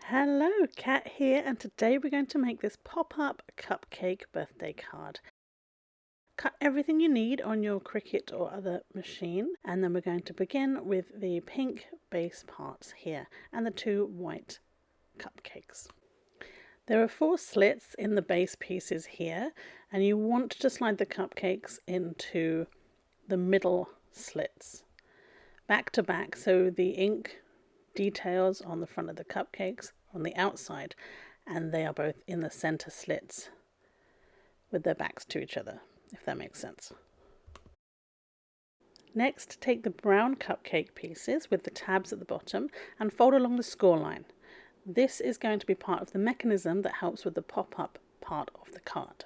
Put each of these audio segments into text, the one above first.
Hello, Kat here, and today we're going to make this pop-up cupcake birthday card. Cut everything you need on your Cricut or other machine, and then we're going to begin with the pink base parts here and the two white cupcakes. There are 4 slits in the base pieces here, and you want to slide the cupcakes into the middle slits, back to back, so the ink details on the front of the cupcakes on the outside, and they are both in the center slits with their backs to each other, if that makes sense. Next, take the brown cupcake pieces with the tabs at the bottom and fold along the score line. This is going to be part of the mechanism that helps with the pop-up part of the card.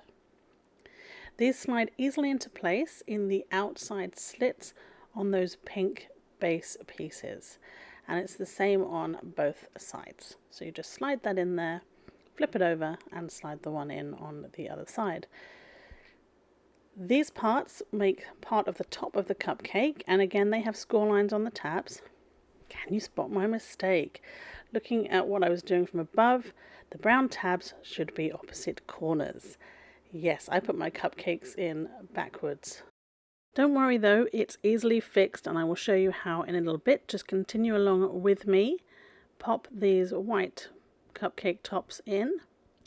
These slide easily into place in the outside slits on those pink base pieces, and it's the same on both sides. So you just slide that in there, flip it over, and slide the one in on the other side. These parts make part of the top of the cupcake, and again they have score lines on the tabs. Can you spot my mistake? Looking at what I was doing from above, the brown tabs should be opposite corners. Yes, I put my cupcakes in backwards. Don't worry though, it's easily fixed, and I will show you how in a little bit. Just continue along with me. Pop these white cupcake tops in,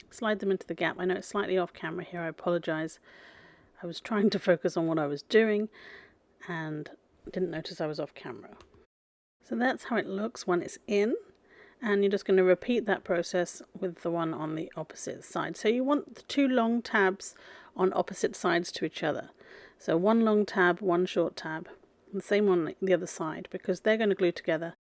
slide them into the gap. I know it's slightly off camera here, I apologize. I was trying to focus on what I was doing and didn't notice I was off camera. So that's how it looks when it's in, and you're just going to repeat that process with the one on the opposite side. So you want the 2 long tabs on opposite sides to each other. So 1 long tab, 1 short tab, and the same on the other side, because they're going to glue together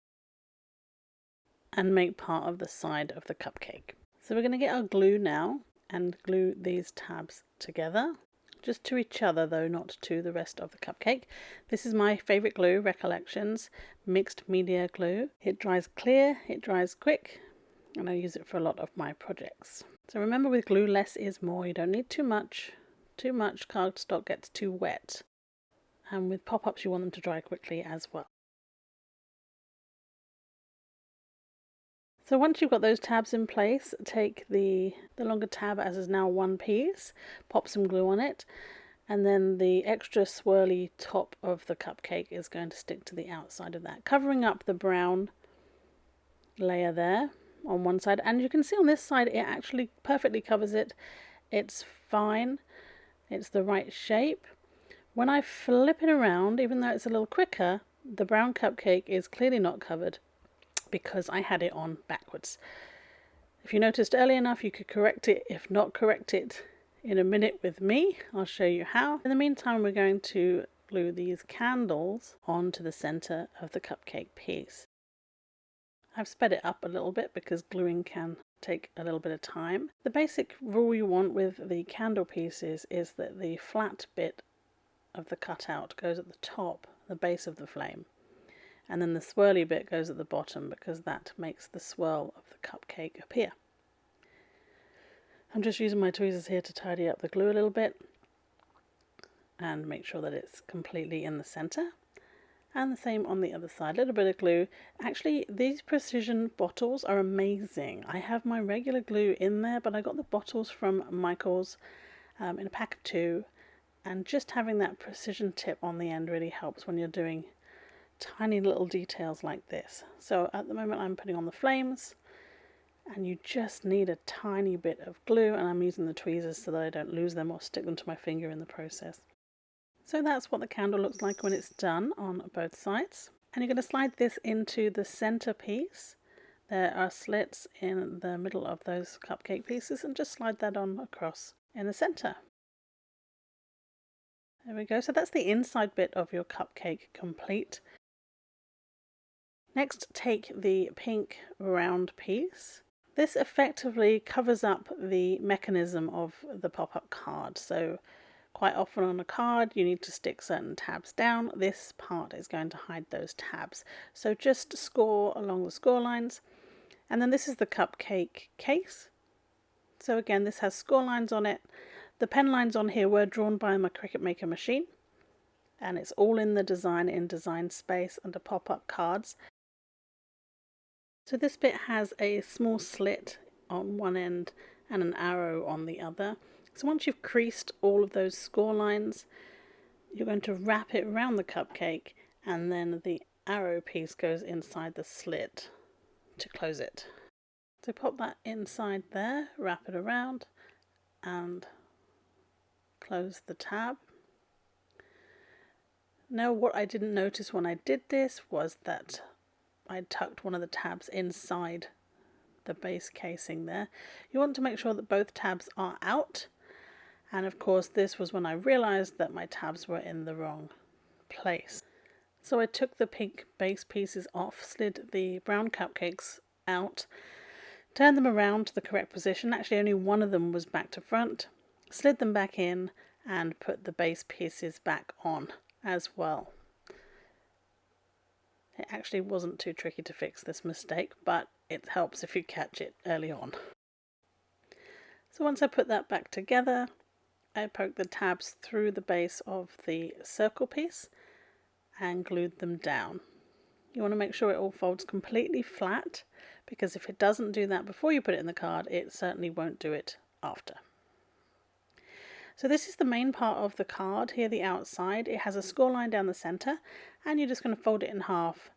and make part of the side of the cupcake. So we're going to get our glue now and glue these tabs together, just to each other though, not to the rest of the cupcake. This is my favorite glue, Recollections mixed media glue. It dries clear, it dries quick, and I use it for a lot of my projects. So remember, with glue, less is more. You don't need too much. Too much cardstock gets too wet, and with pop-ups you want them to dry quickly as well. So once you've got those tabs in place, take the longer tab, as is now 1 piece, pop some glue on it, and then the extra swirly top of the cupcake is going to stick to the outside of that, covering up the brown layer there on one side. And you can see on this side it actually perfectly covers it. It's fine. It's the right shape. When I flip it around, even though it's a little quicker, the brown cupcake is clearly not covered because I had it on backwards. If you noticed early enough, you could correct it. If not, correct it in a minute with me. I'll show you how. In the meantime, we're going to glue these candles onto the center of the cupcake piece. I've sped it up a little bit because gluing can take a little bit of time. The basic rule you want with the candle pieces is that the flat bit of the cutout goes at the top, the base of the flame, and then the swirly bit goes at the bottom, because that makes the swirl of the cupcake appear. I'm just using my tweezers here to tidy up the glue a little bit and make sure that it's completely in the center. And the same on the other side, a little bit of glue. Actually, these precision bottles are amazing. I have my regular glue in there, but I got the bottles from Michael's in a pack of 2, and just having that precision tip on the end really helps when you're doing tiny little details like this. So at the moment I'm putting on the flames, and you just need a tiny bit of glue, and I'm using the tweezers so that I don't lose them or stick them to my finger in the process. So that's what the candle looks like when it's done on both sides. And you're going to slide this into the center piece. There are slits in the middle of those cupcake pieces, and just slide that on across in the center. There we go. So that's the inside bit of your cupcake complete. Next, take the pink round piece. This effectively covers up the mechanism of the pop-up card. So quite often on a card you need to stick certain tabs down. This part is going to hide those tabs. So just score along the score lines. And then this is the cupcake case. So again, this has score lines on it. The pen lines on here were drawn by my Cricut Maker machine, and it's all in the design Space under pop-up cards. So this bit has a small slit on one end and an arrow on the other. So once you've creased all of those score lines, you're going to wrap it around the cupcake, and then the arrow piece goes inside the slit to close it. So pop that inside there, wrap it around and close the tab. Now what I didn't notice when I did this was that I tucked one of the tabs inside the base casing there. You want to make sure that both tabs are out, and of course this was when I realized that my tabs were in the wrong place. So I took the pink base pieces off, slid the brown cupcakes out, turned them around to the correct position. Actually only one of them was back to front, slid them back in and put the base pieces back on as well. It actually wasn't too tricky to fix this mistake, but it helps if you catch it early on. So once I put that back together, I poked the tabs through the base of the circle piece and glued them down. You want to make sure it all folds completely flat, because if it doesn't do that before you put it in the card, it certainly won't do it after. So this is the main part of the card here, the outside. It has a score line down the center, and you're just going to fold it in half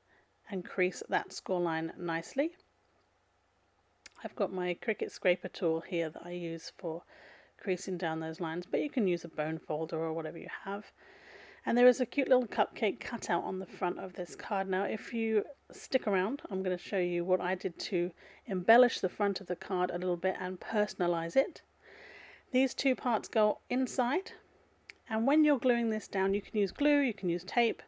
and crease that score line nicely. I've got my Cricut scraper tool here that I use for creasing down those lines, but you can use a bone folder or whatever you have. And there is a cute little cupcake cutout on the front of this card. Now if you stick around, I'm going to show you what I did to embellish the front of the card a little bit and personalize it. These two parts go inside, and when you're gluing this down, you can use glue, you can use tape.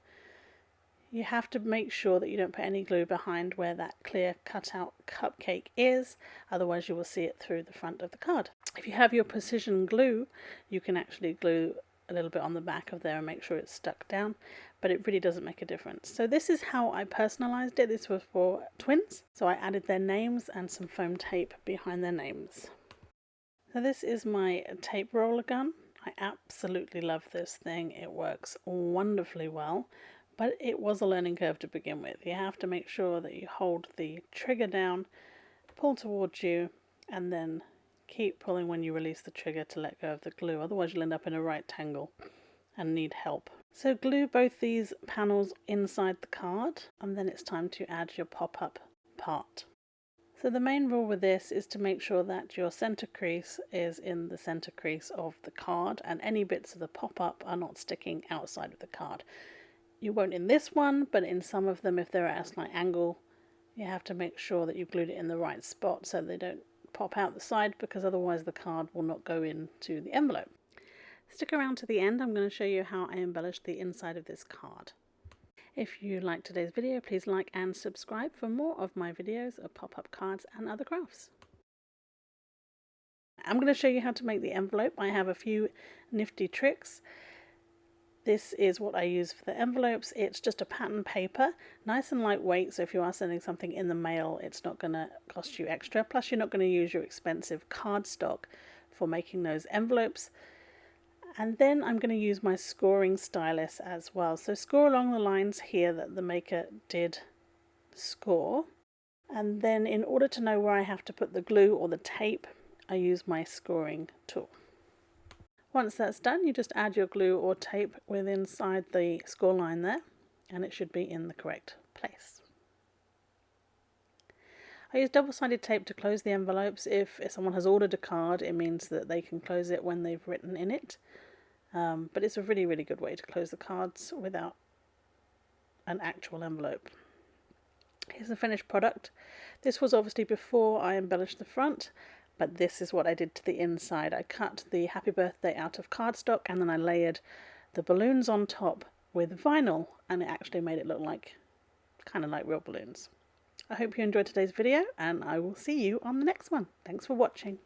You have to make sure that you don't put any glue behind where that clear cutout cupcake is, otherwise you will see it through the front of the card. If you have your precision glue, you can actually glue a little bit on the back of there and make sure it's stuck down, but it really doesn't make a difference. So this is how I personalized it. This was for twins, so I added their names and some foam tape behind their names. So this is my tape roller gun. I absolutely love this thing. It works wonderfully well, but it was a learning curve to begin with. You have to make sure that you hold the trigger down, pull towards you, and then keep pulling when you release the trigger to let go of the glue. Otherwise you'll end up in a right tangle and need help. So glue both these panels inside the card, and then it's time to add your pop-up part. So the main rule with this is to make sure that your center crease is in the center crease of the card, and any bits of the pop-up are not sticking outside of the card. You won't in this one, but in some of them, if they're at a slight angle, you have to make sure that you've glued it in the right spot so they don't pop out the side, because otherwise the card will not go into the envelope. Stick around to the end. I'm going to show you how I embellished the inside of this card. If you liked today's video, please like and subscribe for more of my videos of pop-up cards and other crafts. I'm going to show you how to make the envelope. I have a few nifty tricks. This is what I use for the envelopes. It's just a pattern paper, nice and lightweight, so if you are sending something in the mail, it's not going to cost you extra. Plus you're not going to use your expensive cardstock for making those envelopes. And then I'm going to use my scoring stylus as well. So score along the lines here that the maker did score. And then in order to know where I have to put the glue or the tape, I use my scoring tool. Once that's done, you just add your glue or tape within inside the score line there, and it should be in the correct place. I use double-sided tape to close the envelopes. If someone has ordered a card, it means that they can close it when they've written in it. But it's a really, really good way to close the cards without an actual envelope. Here's the finished product. This was obviously before I embellished the front, but this is what I did to the inside. I cut the happy birthday out of cardstock, and then I layered the balloons on top with vinyl, and it actually made it look like, kind of like real balloons. I hope you enjoyed today's video, and I will see you on the next one. Thanks for watching.